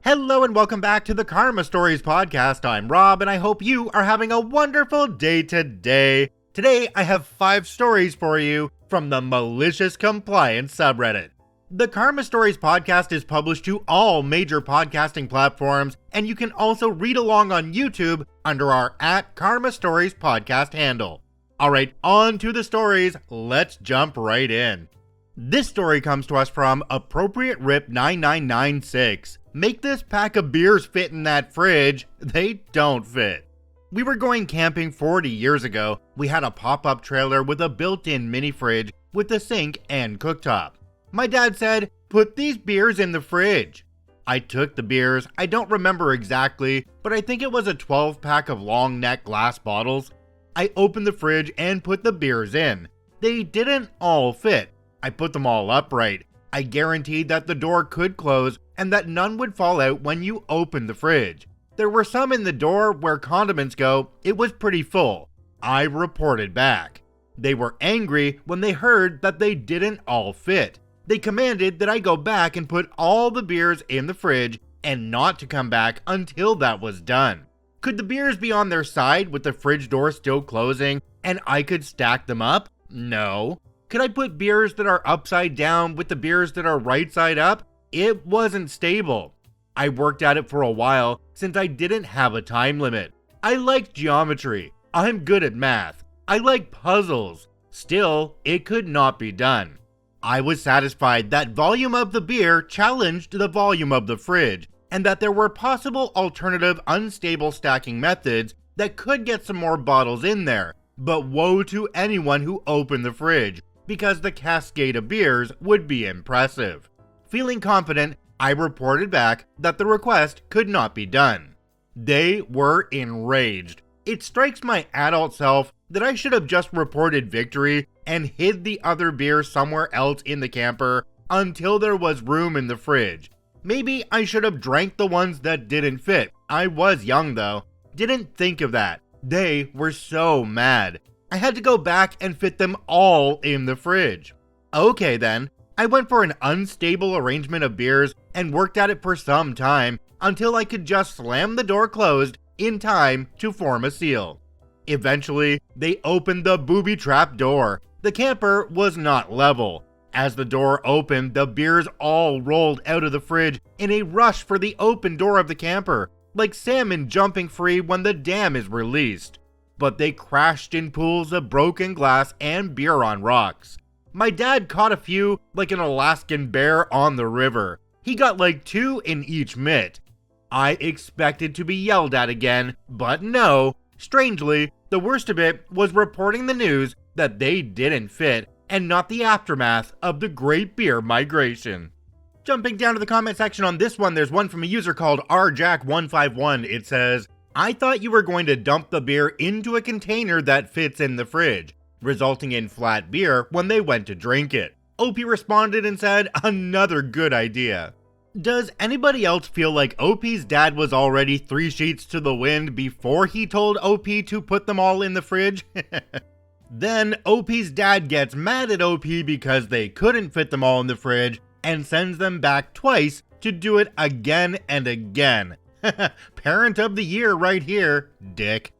Hello and welcome back to the Karma Stories podcast. I'm Rob and I hope you are having a wonderful day today. Today I have 5 stories for you from the Malicious Compliance subreddit. The Karma Stories podcast is published to all major podcasting platforms, and you can also read along on YouTube under our @Karma Stories podcast handle. Alright, on to the stories. Let's jump right in. This story comes to us from Appropriate Rip 9996. Make this pack of beers fit in that fridge. They don't fit. We were going camping 40 years ago. We had a pop-up trailer with a built-in mini fridge with a sink and cooktop. My dad said, "Put these beers in the fridge." I took the beers. I don't remember exactly, but I think it was a 12-pack of long neck glass bottles. I opened the fridge and put the beers in. They didn't all fit. I put them all upright. I guaranteed that the door could close and that none would fall out when you opened the fridge. There were some in the door where condiments go. It was pretty full. I reported back. They were angry when they heard that they didn't all fit. They commanded that I go back and put all the beers in the fridge and not to come back until that was done. Could the beers be on their side with the fridge door still closing and I could stack them up? No. Could I put beers that are upside down with the beers that are right side up? It wasn't stable. I worked at it for a while since I didn't have a time limit. I liked geometry. I'm good at math. I like puzzles. Still, it could not be done. I was satisfied that volume of the beer challenged the volume of the fridge, and that there were possible alternative unstable stacking methods that could get some more bottles in there, but woe to anyone who opened the fridge, because the cascade of beers would be impressive. Feeling confident, I reported back that the request could not be done. They were enraged. It strikes my adult self that I should have just reported victory and hid the other beer somewhere else in the camper until there was room in the fridge. Maybe I should have drank the ones that didn't fit. I was young though. Didn't think of that. They were so mad. I had to go back and fit them all in the fridge. Okay then, I went for an unstable arrangement of beers and worked at it for some time until I could just slam the door closed in time to form a seal. Eventually, they opened the booby trap door. The camper was not level. As the door opened, the beers all rolled out of the fridge in a rush for the open door of the camper, like salmon jumping free when the dam is released. But they crashed in pools of broken glass and beer on rocks. My dad caught a few like an Alaskan bear on the river. He got like 2 in each mitt. I expected to be yelled at again, but no. Strangely, the worst of it was reporting the news that they didn't fit and not the aftermath of the Great Beer Migration. Jumping down to the comment section on this one, there's one from a user called rjack151. It says, "I thought you were going to dump the beer into a container that fits in the fridge, resulting in flat beer when they went to drink it." OP responded and said, "Another good idea." Does anybody else feel like OP's dad was already 3 sheets to the wind before he told OP to put them all in the fridge? Then OP's dad gets mad at OP because they couldn't fit them all in the fridge and sends them back twice to do it again and again. Parent of the year right here, dick.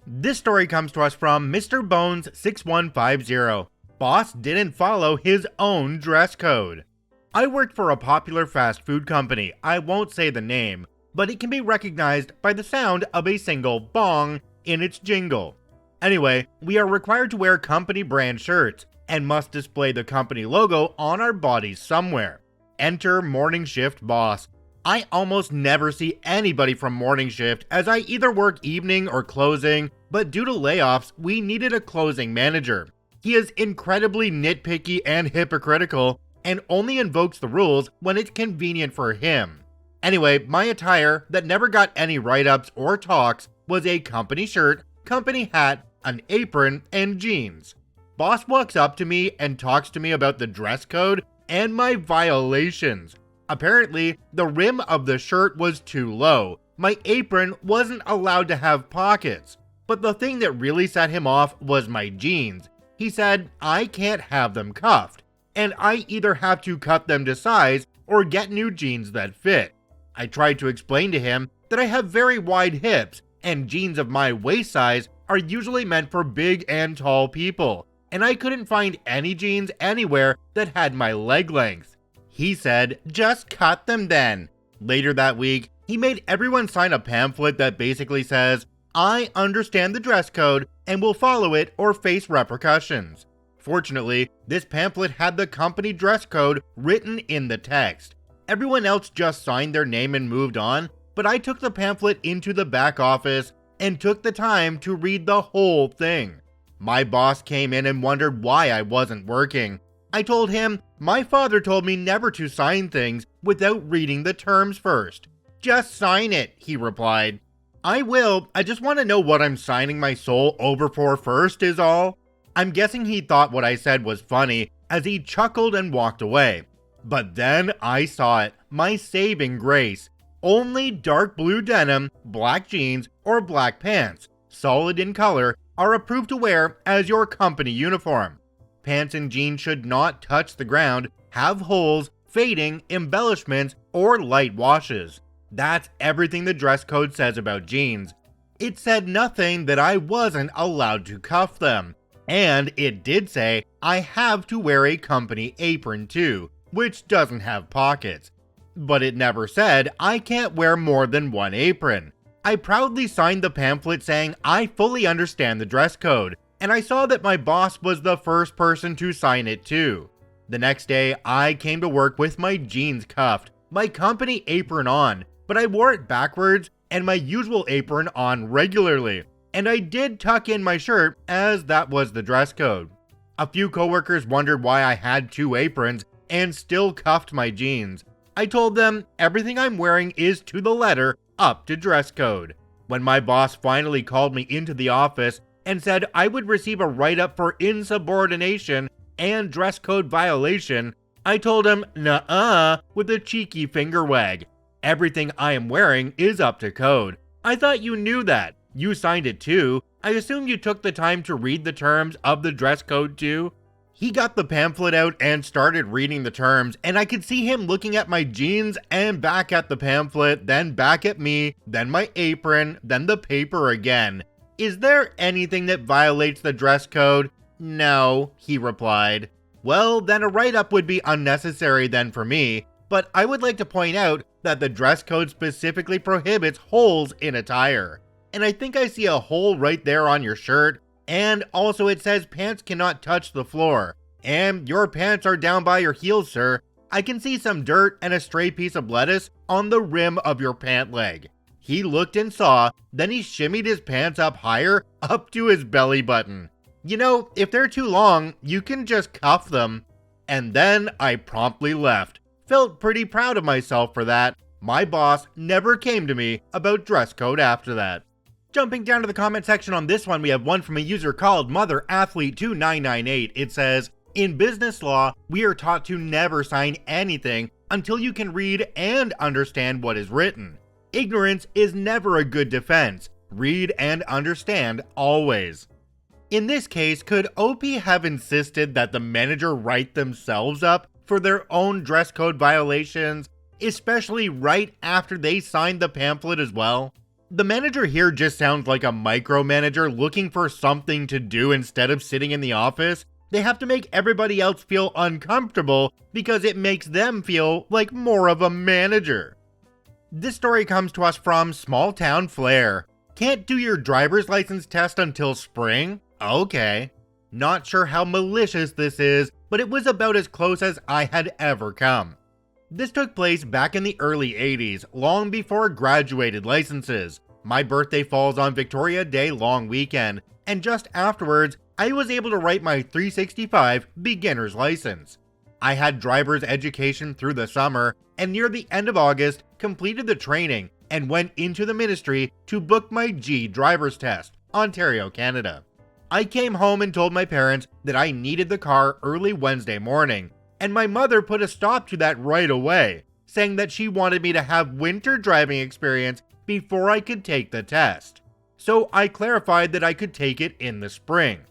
This story comes to us from Mr. Bones 6150. Boss didn't follow his own dress code. I worked for a popular fast food company. I won't say the name, but it can be recognized by the sound of a single bong in its jingle. Anyway, we are required to wear company brand shirts and must display the company logo on our bodies somewhere. Enter morning shift boss. I almost never see anybody from morning shift as I either work evening or closing, but due to layoffs, we needed a closing manager. He is incredibly nitpicky and hypocritical and only invokes the rules when it's convenient for him. Anyway, my attire that never got any write-ups or talks was a company shirt, company hat, an apron, and jeans. Boss walks up to me and talks to me about the dress code and my violations. Apparently, the rim of the shirt was too low. My apron wasn't allowed to have pockets. But the thing that really set him off was my jeans. He said I can't have them cuffed, and I either have to cut them to size or get new jeans that fit. I tried to explain to him that I have very wide hips, and jeans of my waist size are usually meant for big and tall people, and I couldn't find any jeans anywhere that had my leg length. He said, "Just cut them then." Later that week, he made everyone sign a pamphlet that basically says, "I understand the dress code and will follow it or face repercussions." Fortunately, this pamphlet had the company dress code written in the text. Everyone else just signed their name and moved on, but I took the pamphlet into the back office and took the time to read the whole thing. My boss came in and wondered why I wasn't working. I told him, "My father told me never to sign things without reading the terms first." "Just sign it," he replied. "I will, I just want to know what I'm signing my soul over for first is all." I'm guessing he thought what I said was funny as he chuckled and walked away. But then I saw it, my saving grace. Only dark blue denim, black jeans, or black pants, solid in color, are approved to wear as your company uniform. Pants and jeans should not touch the ground, have holes, fading, embellishments, or light washes. That's everything the dress code says about jeans. It said nothing that I wasn't allowed to cuff them. And it did say I have to wear a company apron too, which doesn't have pockets. But it never said I can't wear more than one apron. I proudly signed the pamphlet saying I fully understand the dress code, and I saw that my boss was the first person to sign it too. The next day, I came to work with my jeans cuffed, my company apron on, but I wore it backwards and my usual apron on regularly, and I did tuck in my shirt as that was the dress code. A few coworkers wondered why I had two aprons and still cuffed my jeans. I told them everything I'm wearing is to the letter up to dress code. When my boss finally called me into the office and said I would receive a write-up for insubordination and dress code violation, I told him nuh-uh with a cheeky finger wag. Everything I am wearing is up to code. I thought you knew that. You signed it too. I assume you took the time to read the terms of the dress code too. He got the pamphlet out and started reading the terms, and I could see him looking at my jeans and back at the pamphlet, then back at me, then my apron, then the paper again. "Is there anything that violates the dress code?" "No," he replied. "Well, then a write-up would be unnecessary then for me, but I would like to point out that the dress code specifically prohibits holes in attire. And I think I see a hole right there on your shirt. And also it says pants cannot touch the floor. And your pants are down by your heels, sir. I can see some dirt and a stray piece of lettuce on the rim of your pant leg." He looked and saw, then he shimmied his pants up higher, up to his belly button. "You know, if they're too long, you can just cuff them." And then I promptly left. Felt pretty proud of myself for that. My boss never came to me about dress code after that. Jumping down to the comment section on this one, we have one from a user called MotherAthlete2998. It says, "In business law, we are taught to never sign anything until you can read and understand what is written. Ignorance is never a good defense. Read and understand always." In this case, could OP have insisted that the manager write themselves up for their own dress code violations, especially right after they signed the pamphlet as well? The manager here just sounds like a micromanager looking for something to do instead of sitting in the office. They have to make everybody else feel uncomfortable because it makes them feel like more of a manager. This story comes to us from Small Town Flair. "Can't do your driver's license test until spring? Okay." Not sure how malicious this is, but it was about as close as I had ever come. This took place back in the early 80s, long before graduated licenses. My birthday falls on Victoria Day long weekend, and just afterwards, I was able to write my 365 beginner's license. I had driver's education through the summer, and near the end of August, completed the training and went into the ministry to book my G driver's test, Ontario, Canada. I came home and told my parents that I needed the car early Wednesday morning, and my mother put a stop to that right away, saying that she wanted me to have winter driving experience before I could take the test. So I clarified that I could take it in the spring.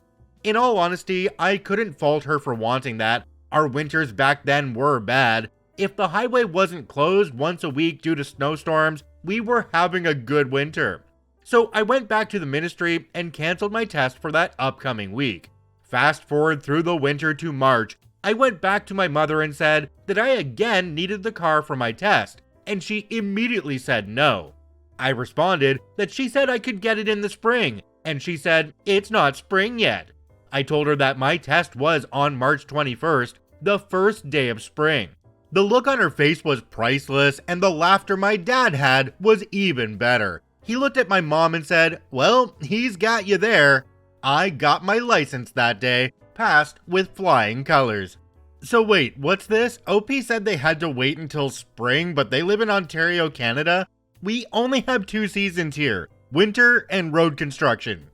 In all honesty, I couldn't fault her for wanting that. Our winters back then were bad, If the highway wasn't closed once a week due to snowstorms, we were having a good winter. So I went back to the ministry and canceled my test for that upcoming week. Fast forward through the winter to March, I went back to my mother and said that I again needed the car for my test, and she immediately said no. I responded that she said I could get it in the spring, and she said it's not spring yet. I told her that my test was on March 21st, the first day of spring. The look on her face was priceless, and the laughter my dad had was even better. He looked at my mom and said, "Well, he's got you there." I got my license that day, passed with flying colors. So wait, what's this? OP said they had to wait until spring, but they live in Ontario, Canada? We only have 2 seasons here, winter and road construction.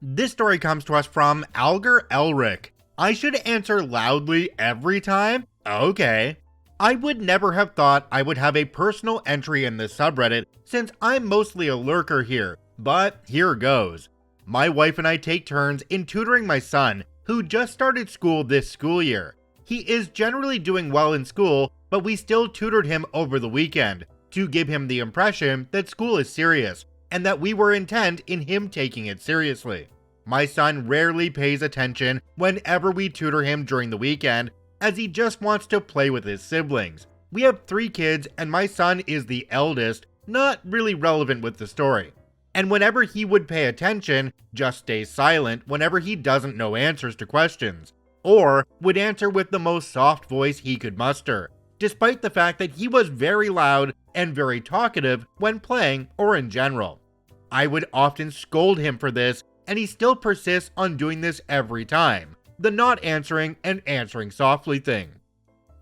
This story comes to us from Alger Elric. I should answer loudly every time? Okay. I would never have thought I would have a personal entry in this subreddit since I'm mostly a lurker here, but here goes. My wife and I take turns in tutoring my son, who just started school this school year. He is generally doing well in school, but we still tutored him over the weekend to give him the impression that school is serious and that we were intent in him taking it seriously. My son rarely pays attention whenever we tutor him during the weekend, as he just wants to play with his siblings. We have 3 kids and my son is the eldest, not really relevant with the story. And whenever he would pay attention, just stays silent whenever he doesn't know answers to questions, or would answer with the most soft voice he could muster, despite the fact that he was very loud and very talkative when playing or in general. I would often scold him for this, and he still persists on doing this every time, the not answering and answering softly thing.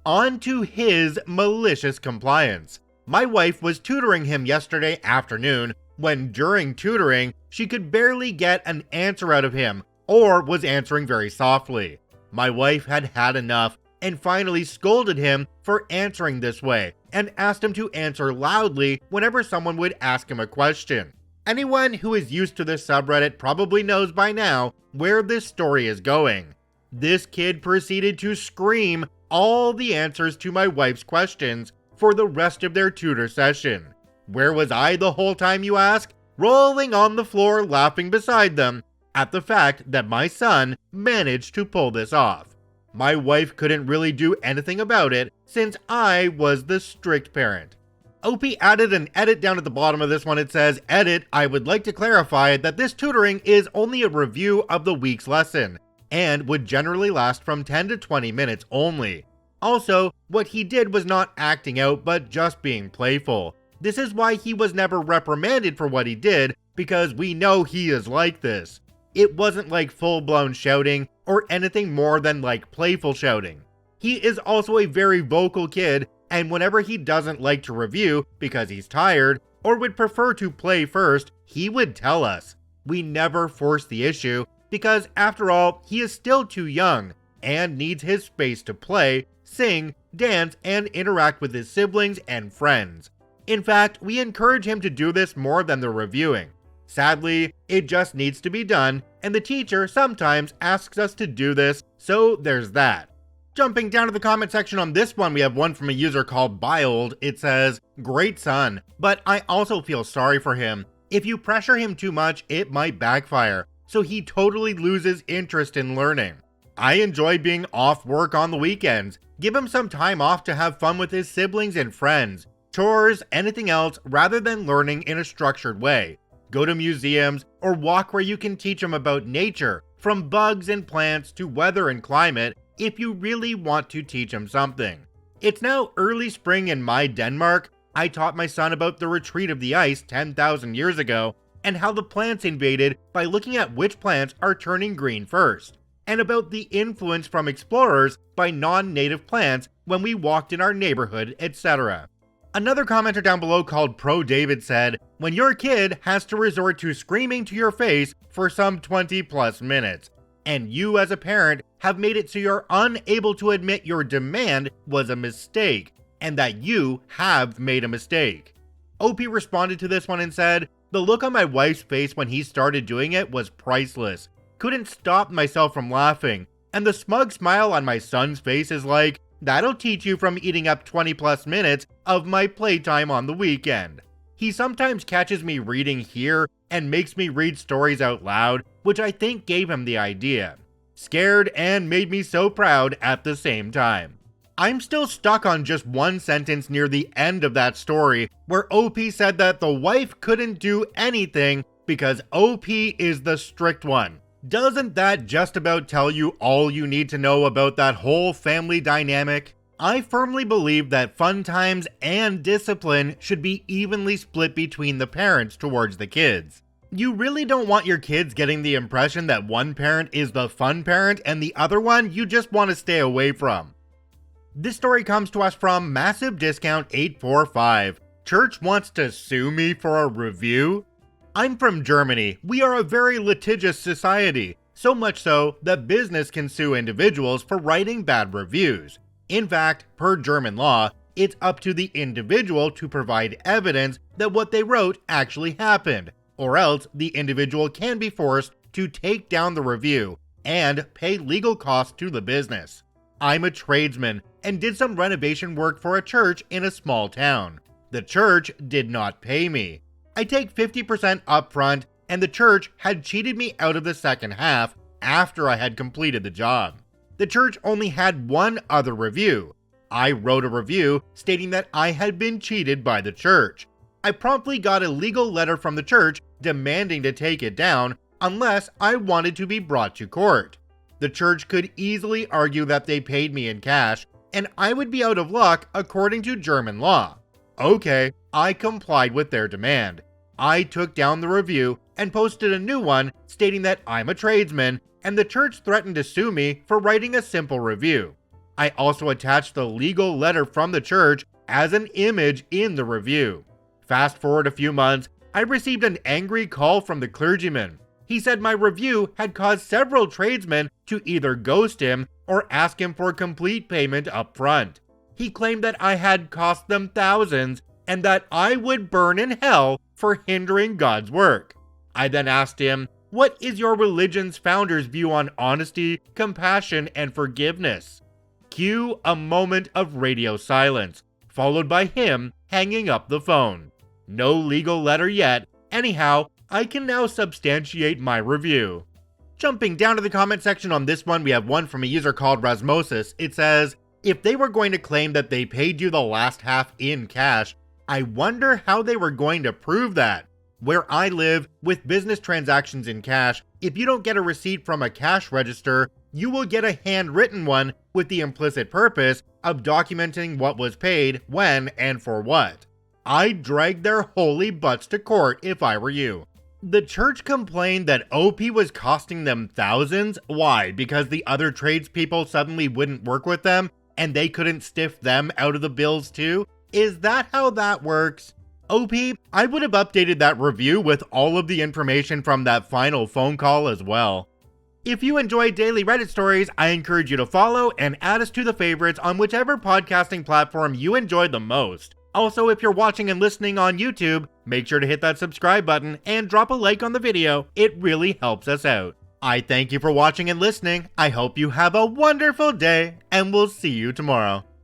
On to his malicious compliance. My wife was tutoring him yesterday afternoon when during tutoring, she could barely get an answer out of him or was answering very softly. My wife had had enough and finally scolded him for answering this way and asked him to answer loudly whenever someone would ask him a question. Anyone who is used to this subreddit probably knows by now where this story is going. This kid proceeded to scream all the answers to my wife's questions for the rest of their tutor session. Where was I the whole time, you ask? Rolling on the floor laughing beside them at the fact that my son managed to pull this off. My wife couldn't really do anything about it since I was the strict parent. OP added an edit down at the bottom of this one. It says, "Edit, I would like to clarify that this tutoring is only a review of the week's lesson and would generally last from 10 to 20 minutes only. Also, what he did was not acting out but just being playful. This is why he was never reprimanded for what he did, because we know he is like this. It wasn't like full-blown shouting or anything more than like playful shouting. He is also a very vocal kid, and whenever he doesn't like to review because he's tired or would prefer to play first, he would tell us. We never force the issue because after all, he is still too young and needs his space to play, sing, dance, and interact with his siblings and friends. In fact, we encourage him to do this more than the reviewing. Sadly, it just needs to be done, and the teacher sometimes asks us to do this, so there's that." Jumping down to the comment section on this one, we have one from a user called Byled. It says, "Great son, but I also feel sorry for him. If you pressure him too much, it might backfire, so he totally loses interest in learning. I enjoy being off work on the weekends. Give him some time off to have fun with his siblings and friends. Chores, anything else, rather than learning in a structured way. Go to museums or walk where you can teach him about nature, from bugs and plants to weather and climate, if you really want to teach him something. It's now early spring in my Denmark. I taught my son about the retreat of the ice 10,000 years ago and how the plants invaded by looking at which plants are turning green first, and about the influence from explorers by non-native plants when we walked in our neighborhood, etc." Another commenter down below called Pro David said, "When your kid has to resort to screaming to your face for some 20 plus minutes, and you as a parent have made it so you're unable to admit your demand was a mistake, and that you have made a mistake." OP responded to this one and said, "The look on my wife's face when he started doing it was priceless. Couldn't stop myself from laughing, and the smug smile on my son's face is like, That'll teach you from eating up 20 plus minutes of my playtime on the weekend. He sometimes catches me reading here and makes me read stories out loud, which I think gave him the idea. Scared and made me so proud at the same time. I'm still stuck on just one sentence near the end of that story where OP said that the wife couldn't do anything because OP is the strict one. Doesn't that just about tell you all you need to know about that whole family dynamic? I firmly believe that fun times and discipline should be evenly split between the parents towards the kids. You really don't want your kids getting the impression that one parent is the fun parent and the other one you just want to stay away from. This story comes to us from Massive Discount 845. Church wants to sue me for a review? I'm from Germany. We are a very litigious society, so much so that business can sue individuals for writing bad reviews. In fact, per German law, it's up to the individual to provide evidence that what they wrote actually happened, or else the individual can be forced to take down the review and pay legal costs to the business. I'm a tradesman and did some renovation work for a church in a small town. The church did not pay me. I take 50% upfront, and the church had cheated me out of the second half after I had completed the job. The church only had one other review. I wrote a review stating that I had been cheated by the church. I promptly got a legal letter from the church demanding to take it down unless I wanted to be brought to court. The church could easily argue that they paid me in cash, and I would be out of luck according to German law. Okay, I complied with their demand. I took down the review and posted a new one stating that I'm a tradesman, and the church threatened to sue me for writing a simple review. I also attached the legal letter from the church as an image in the review. Fast forward a few months, I received an angry call from the clergyman. He said my review had caused several tradesmen to either ghost him or ask him for complete payment up front. He claimed that I had cost them thousands and that I would burn in hell for hindering God's work. I then asked him, "What is your religion's founder's view on honesty, compassion, and forgiveness?" Cue a moment of radio silence, followed by him hanging up the phone. No legal letter yet. Anyhow, I can now substantiate my review. Jumping down to the comment section on this one, we have one from a user called Rasmosis. It says, if they were going to claim that they paid you the last half in cash, I wonder how they were going to prove that. Where I live, with business transactions in cash, if you don't get a receipt from a cash register, you will get a handwritten one with the implicit purpose of documenting what was paid, when, and for what. I'd drag their holy butts to court if I were you. The church complained that OP was costing them thousands. Why? Because the other tradespeople suddenly wouldn't work with them and they couldn't stiff them out of the bills too? Is that how that works? OP, I would have updated that review with all of the information from that final phone call as well. If you enjoy daily Reddit stories, I encourage you to follow and add us to the favorites on whichever podcasting platform you enjoy the most. Also, if you're watching and listening on YouTube, make sure to hit that subscribe button and drop a like on the video. It really helps us out. I thank you for watching and listening. I hope you have a wonderful day, and we'll see you tomorrow.